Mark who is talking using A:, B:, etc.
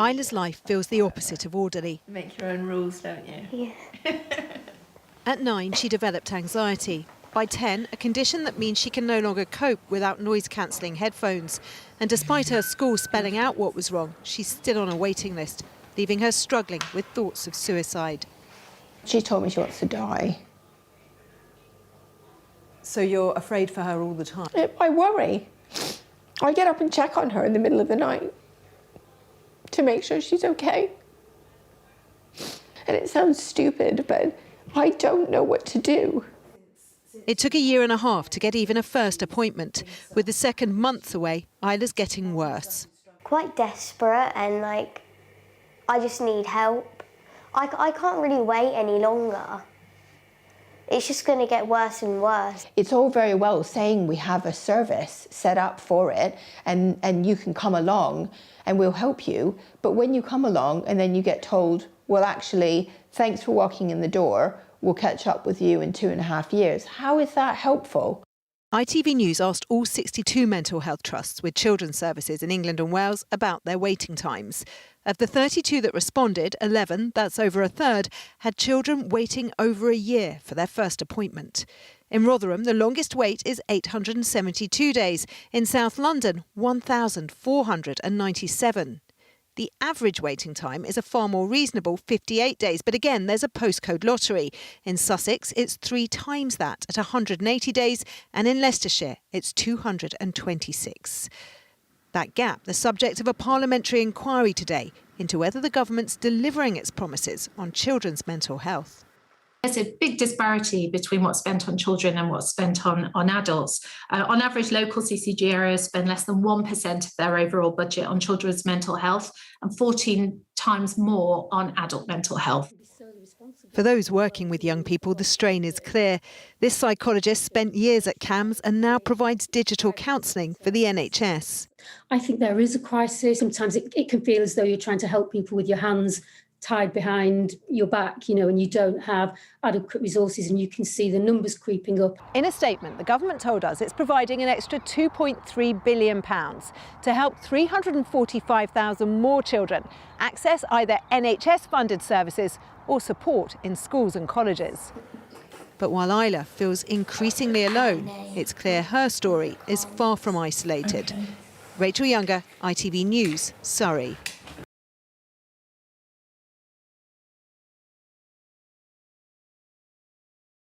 A: Isla's life feels the opposite of orderly.
B: You make your own rules, don't you?
C: Yeah.
A: At 9, she developed anxiety. By 10, a condition that means she can no longer cope without noise-cancelling headphones. And despite her school spelling out what was wrong, she's still on a waiting list, leaving her struggling with thoughts of suicide.
D: She told me she wants to die.
A: So you're afraid for her all the time?
D: I worry. I get up and check on her in the middle of the night to make sure she's okay. And it sounds stupid, but I don't know what to do.
A: It took 1.5 years to get even a first appointment. With the second month away, Isla's getting worse.
C: Quite desperate and I just need help. I can't really wait any longer. It's just going to get worse and worse.
D: It's all very well saying we have a service set up for it and you can come along and we'll help you. But when you come along and then you get told, well, actually, thanks for walking in the door, we'll catch up with you in 2.5 years. How is that helpful?
A: ITV News asked all 62 mental health trusts with children's services in England and Wales about their waiting times. Of the 32 that responded, 11, that's over a third, had children waiting over 1 year for their first appointment. In Rotherham, the longest wait is 872 days. In South London, 1,497. The average waiting time is a far more reasonable 58 days. But again, there's a postcode lottery. In Sussex, it's 3 times that at 180 days. And in Leicestershire, it's 226. That gap, the subject of a parliamentary inquiry today into whether the government's delivering its promises on children's mental health.
E: There's a big disparity between what's spent on children and what's spent on adults. On average, local CCG areas spend less than 1% of their overall budget on children's mental health and 14 times more on adult mental health.
A: For those working with young people, the strain is clear. This psychologist spent years at CAMHS and now provides digital counselling for the NHS.
F: I think there is a crisis. Sometimes it can feel as though you're trying to help people with your hands tied behind your back, and you don't have adequate resources, and you can see the numbers creeping up.
A: In a statement, the government told us it's providing an extra £2.3 billion to help 345,000 more children access either NHS-funded services or support in schools and colleges. But while Isla feels increasingly alone, it's clear her story is far from isolated. Rachel Younger, ITV News, Surrey.